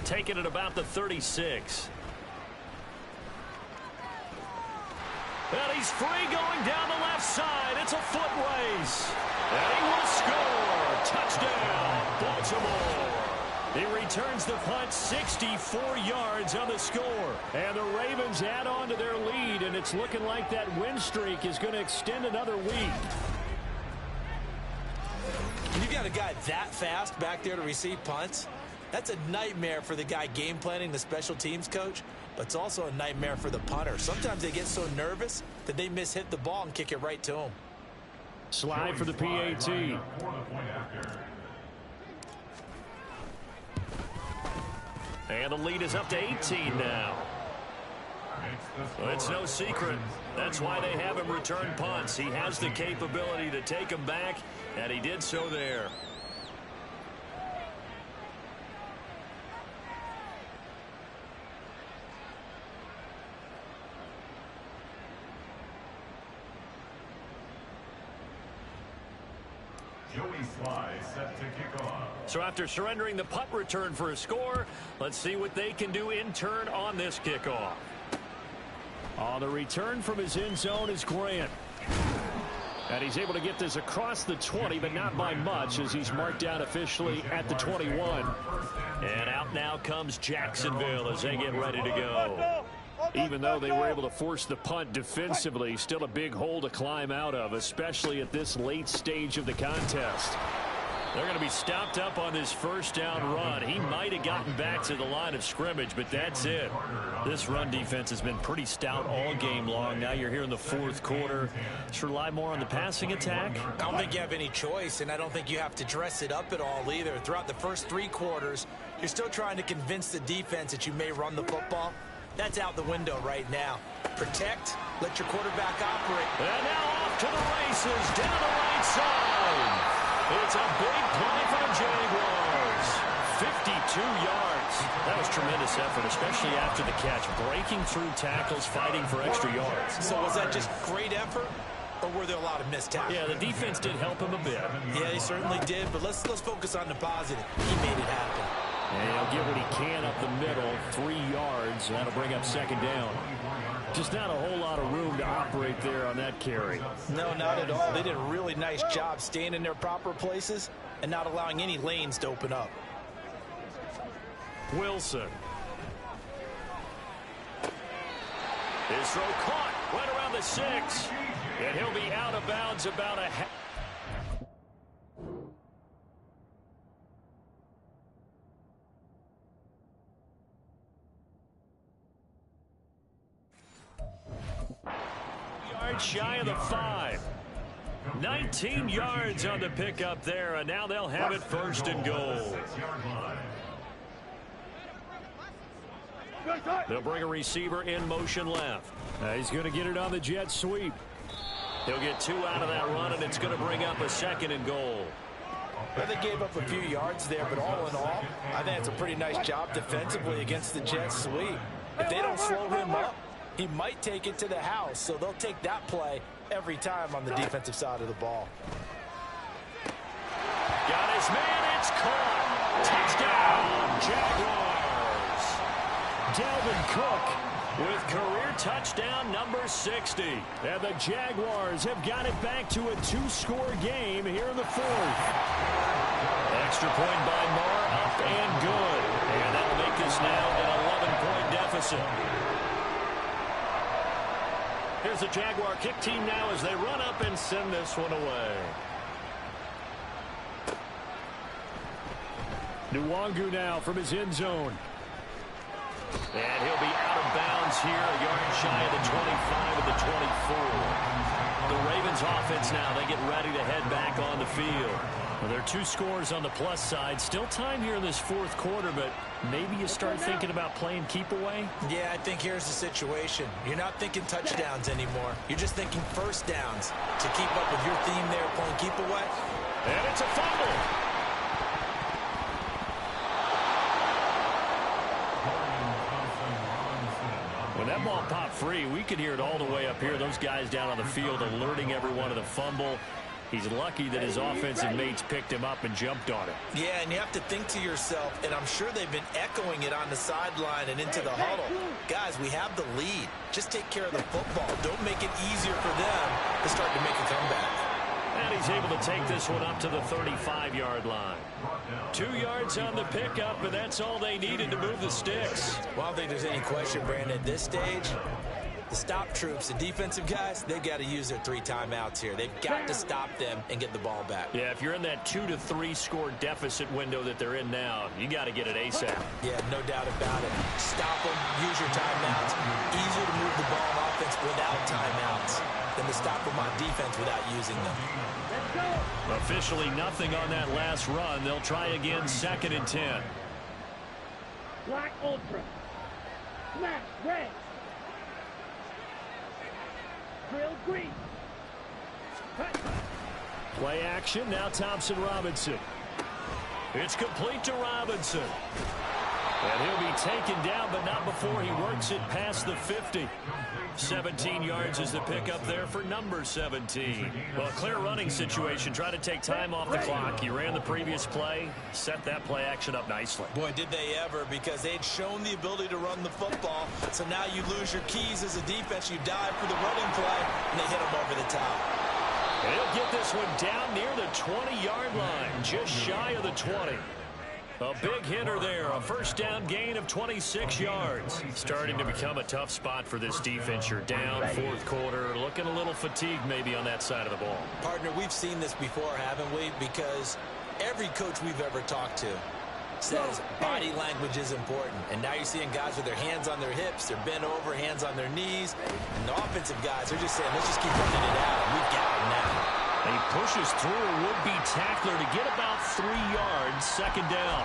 Taking it about the 36. And he's free going down the left side. It's a foot race. And he will score. Touchdown, Baltimore. He returns the punt 64 yards on the score. And the Ravens add on to their lead, and it's looking like that win streak is going to extend another week. When you got a guy that fast back there to receive punts, that's a nightmare for the guy game planning, the special teams coach, but it's also a nightmare for the punter. Sometimes they get so nervous that they mishit the ball and kick it right to him. Slide for the PAT. And the lead is up to 18 now. Well, it's no secret. That's why they have him return punts. He has the capability to take them back, and he did so there. So after surrendering the punt return for a score, let's see what they can do in turn on this kickoff. On the return from his end zone is Grant. And he's able to get this across the 20, but not by much, as he's marked down officially at the 21. And out now comes Jacksonville as they get ready to go. Even though they were able to force the punt defensively, still a big hole to climb out of, especially at this late stage of the contest. They're going to be stopped up on this first down run. He might have gotten back to the line of scrimmage, but that's it. This run defense has been pretty stout all game long. Now you're here in the fourth quarter. Just rely more on the passing attack. I don't think you have any choice, and I don't think you have to dress it up at all either. Throughout the first 3 quarters, you're still trying to convince the defense that you may run the football. That's out the window right now. Protect, let your quarterback operate. And now off to the races, down the right side. It's a big play for the Jaguars. 52 yards. That was tremendous effort, especially after the catch. Breaking through tackles, fighting for extra yards. So was that just great effort, or were there a lot of missed tackles? Yeah, the defense did help him a bit. Yeah, he certainly did, but let's focus on the positive. He made it happen. And he'll get what he can up the middle, 3 yards. That'll bring up second down. Just not a whole lot of room to operate there on that carry. No, not at all. They did a really nice job staying in their proper places and not allowing any lanes to open up. Wilson. His throw caught right around the 6. And he'll be out of bounds about a half. Shy of the 5. 19 yards on the pickup there, and now they'll have it first and goal. They'll bring a receiver in motion left. He's going to get it on the jet sweep. He'll get 2 out of that run, and it's going to bring up a second and goal. Well, they gave up a few yards there, but all in all, I think it's a pretty nice job defensively against the jet sweep. If they don't slow him up, he might take it to the house, so they'll take that play every time on the defensive side of the ball. Got his man, it's caught. Touchdown, Jaguars. Dalvin Cook with career touchdown number 60. And the Jaguars have got it back to a 2-score game here in the 4th. Extra point by Moore, up and good. And that'll make this now an 11-point deficit. Here's the Jaguar kick team now as they run up and send this one away. Nwangu now from his end zone. And he'll be out of bounds here, a yard shy of the 25 of the 24. The Ravens offense now, they get ready to head back on the field. Well, there are 2 scores on the plus side. Still time here in this 4th quarter, but maybe you start thinking about playing keep away? Yeah, I think here's the situation. You're not thinking touchdowns anymore. You're just thinking first downs to keep up with your theme there, playing keep away. And it's a fumble. When that ball popped free, we could hear it all the way up here. Those guys down on the field alerting everyone of the fumble. He's lucky that his offensive mates picked him up and jumped on it. Yeah, and you have to think to yourself, and I'm sure they've been echoing it on the sideline and into the huddle. Guys, we have the lead. Just take care of the football. Don't make it easier for them to start to make a comeback. And he's able to take this one up to the 35-yard line. 2 yards on the pickup, and that's all they needed to move the sticks. Well, I don't think there's any question, Brandon, at this stage. The stop troops, the defensive guys, they've got to use their 3 timeouts here. They've got to stop them and get the ball back. Yeah, if you're in that 2 to 3 score deficit window that they're in now, you got to get it ASAP. Yeah, no doubt about it. Stop them, use your timeouts. Easier to move the ball on offense without timeouts than to stop them on defense without using them. Officially nothing on that last run. They'll try again, 2nd and 10. Black Ultra. Smash red. Drill green. Cut. Play action, now Thompson-Robinson. It's complete to Robinson. And he'll be taken down, but not before he works it past the 50. 17 yards is the pickup there for number 17. Well, clear running situation. Try to take time off the clock. He ran the previous play, set that play action up nicely. Boy, did they ever, because they'd shown the ability to run the football. So now you lose your keys as a defense. You dive for the running play, and they hit him over the top. And he'll get this one down near the 20-yard line, just shy of the 20. A big hitter there, a first down gain of 26 yards. Starting to become a tough spot for this defense. You're down fourth quarter, looking a little fatigued maybe on that side of the ball. Partner, we've seen this before, haven't we? Because every coach we've ever talked to says body language is important. And now you're seeing guys with their hands on their hips, they're bent over, hands on their knees. And the offensive guys are just saying, let's just keep running it out. We've got them now. And he pushes through a would-be tackler to get about 3 yards, second down.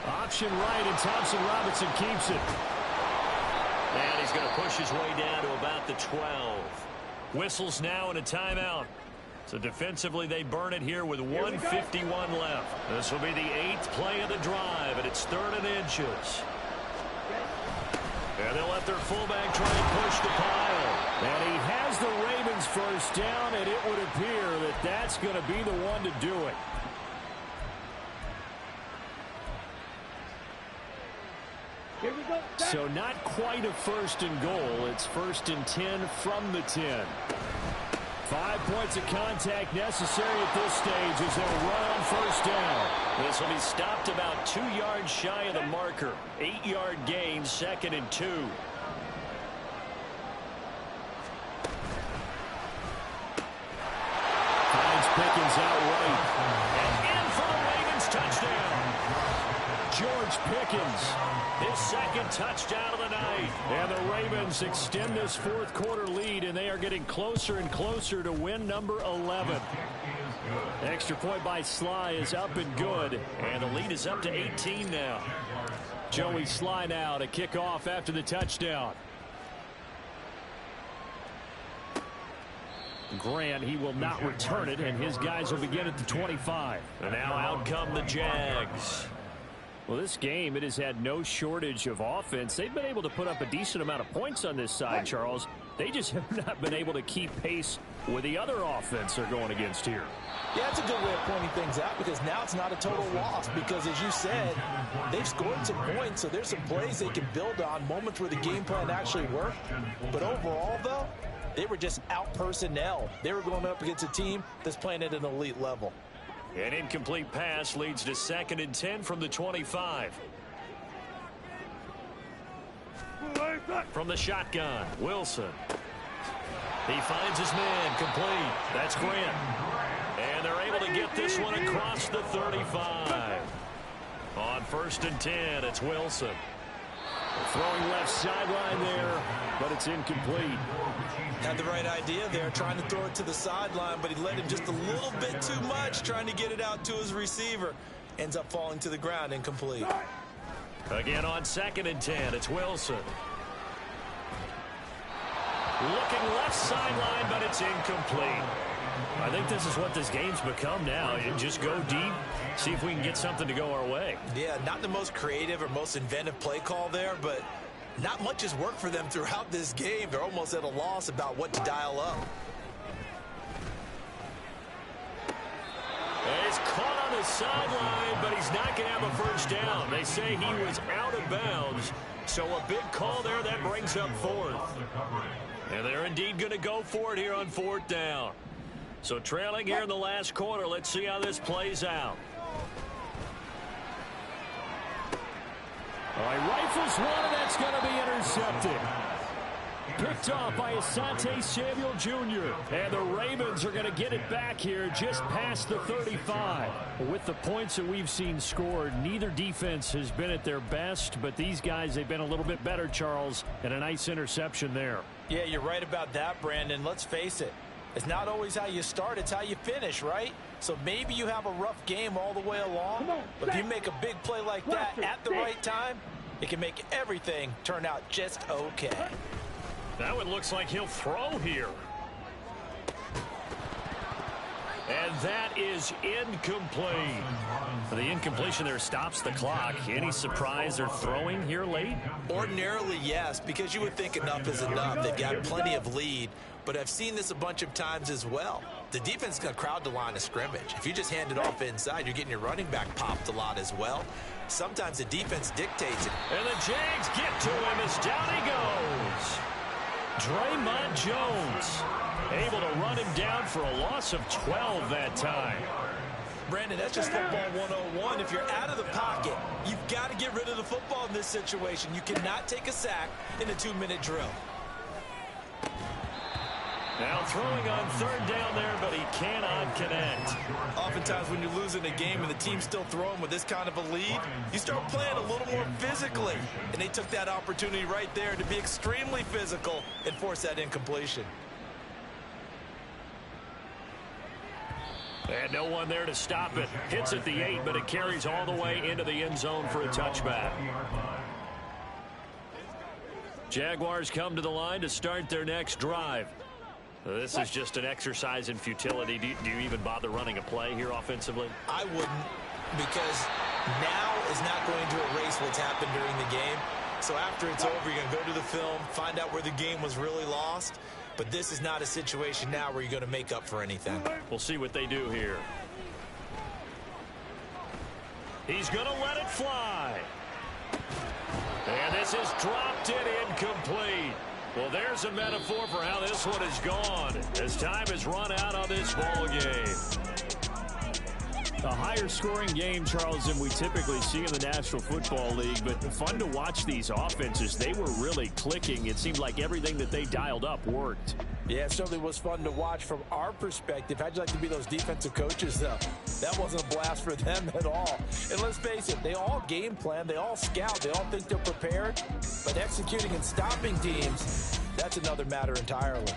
Option right, and Thompson-Robinson keeps it. And he's going to push his way down to about the 12. Whistles now and a timeout. So defensively, they burn it here with 1:51 left. This will be the 8th play of the drive, and it's 3rd and inches. And they'll let their fullback try and push the pile. And he has the Ravens first down, and it would appear that that's going to be the one to do it. Here we go. So not quite a 1st and goal. It's 1st and 10 from the 10. 5 points of contact necessary at this stage as they'll run on first down. This will be stopped about 2 yards shy of the marker. 8-yard gain, 2nd and 2. Finds Pickens out right. And in for the Ravens touchdown. George Pickens. His 2nd touchdown of the night. And the Ravens extend this fourth quarter lead, and they are getting closer and closer to win number 11. Extra point by Sly is up and good. And the lead is up to 18 now. Joey Sly now to kick off after the touchdown. Grant, he will not return it, and his guys will begin at the 25. And now out come the Jags. Well, this game, it has had no shortage of offense. They've been able to put up a decent amount of points on this side, Charles. They just have not been able to keep pace with the other offense they're going against here. Yeah, that's a good way of pointing things out, because now it's not a total loss, because as you said, they've scored some points, so there's some plays they can build on, moments where the game plan actually worked. But overall, though, they were just out personnel. They were going up against a team that's playing at an elite level. An incomplete pass leads to 2nd and 10 from the 25. From the shotgun, Wilson. He finds his man, complete. That's Grant. And they're able to get this one across the 35. On 1st and 10, it's Wilson. Throwing left sideline there, but it's incomplete. Had the right idea there, trying to throw it to the sideline, but he let him just a little bit too much, trying to get it out to his receiver. Ends up falling to the ground, incomplete. Again on 2nd and 10, it's Wilson. Looking left sideline, but it's incomplete. I think this is what this game's become now. You just go deep, see if we can get something to go our way. Yeah, not the most creative or most inventive play call there, but not much has worked for them throughout this game. They're almost at a loss about what to dial up. He's caught on the sideline, but he's not going to have a first down. They say he was out of bounds, so a big call there that brings up 4th. And they're indeed going to go for it here on 4th down. So trailing here in the last quarter, let's see how this plays out. All right, rifles one, and that's going to be intercepted. Picked off by Asante Samuel Jr. And the Ravens are going to get it back here just past the 35. With the points that we've seen scored, neither defense has been at their best, but these guys, they've been a little bit better, Charles, and a nice interception there. Yeah, you're right about that, Brandon. Let's face it. It's not always how you start, it's how you finish, right? So maybe you have a rough game all the way along, but if you make a big play like that at the right time, it can make everything turn out just okay. That one looks like he'll throw here. And that is incomplete. The incompletion there stops the clock. Any surprise they're throwing here late? Ordinarily, yes, because you would think enough is enough. They've got plenty of lead, but I've seen this a bunch of times as well. The defense is going to crowd the line of scrimmage. If you just hand it off inside, you're getting your running back popped a lot as well. Sometimes the defense dictates it. And the Jags get to him as down he goes. Draymond Jones able to run him down for a loss of 12 that time. Brandon, that's just football 101. If you're out of the pocket, you've got to get rid of the football in this situation. You cannot take a sack in a 2-minute drill. Now throwing on third down there, but he cannot connect. Oftentimes when you're losing a game and the team's still throwing with this kind of a lead, you start playing a little more physically. And they took that opportunity right there to be extremely physical and force that incompletion. And no one there to stop it. Hits at the 8, but it carries all the way into the end zone for a touchback. Jaguars come to the line to start their next drive. This is just an exercise in futility. Do you even bother running a play here offensively? I wouldn't, because now is not going to erase what's happened during the game. So after it's over, you're going to go to the film, find out where the game was really lost. But this is not a situation now where you're going to make up for anything. We'll see what they do here. He's going to let it fly. And this is dropped it incomplete. Well, there's a metaphor for how this one is gone as time has run out on this ball game. A higher scoring game, Charles, than we typically see in the National Football League, but fun to watch these offenses. They were really clicking. It seemed like everything that they dialed up worked. Yeah, it certainly was fun to watch from our perspective. How'd you like to be those defensive coaches, though? That wasn't a blast for them at all. And let's face it, they all game plan, they all scout, they all think they're prepared. But executing and stopping teams, that's another matter entirely.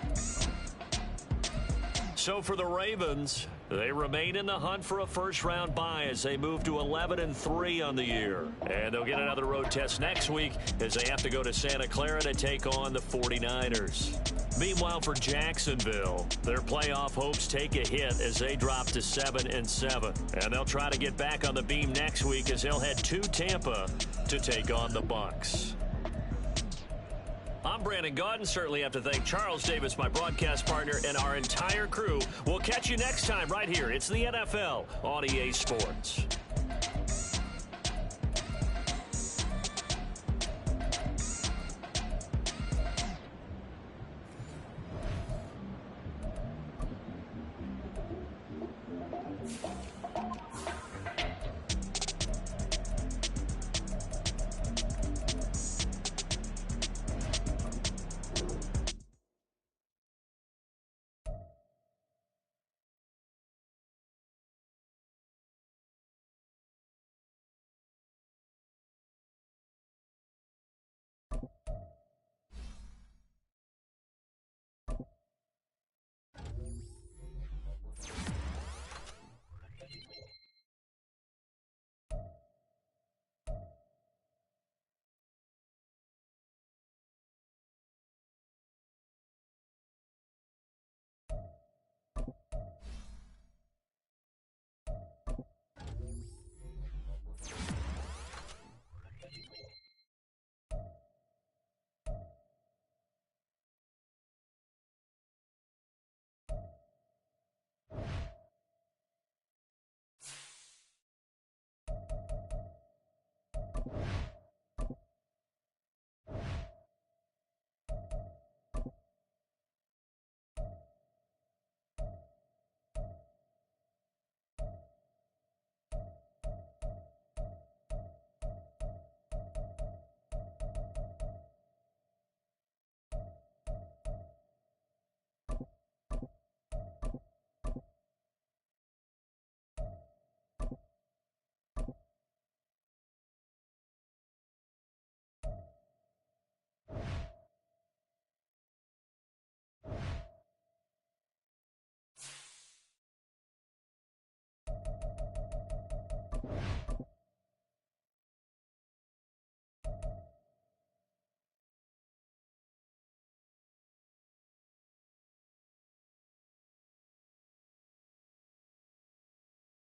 So for the Ravens, they remain in the hunt for a first-round bye as they move to 11-3 on the year. And they'll get another road test next week as they have to go to Santa Clara to take on the 49ers. Meanwhile, for Jacksonville, their playoff hopes take a hit as they drop to 7-7. And they'll try to get back on the beam next week as they'll head to Tampa to take on the Bucs. I'm Brandon Gaudin. Certainly have to thank Charles Davis, my broadcast partner, and our entire crew. We'll catch you next time right here. It's the NFL on EA Sports.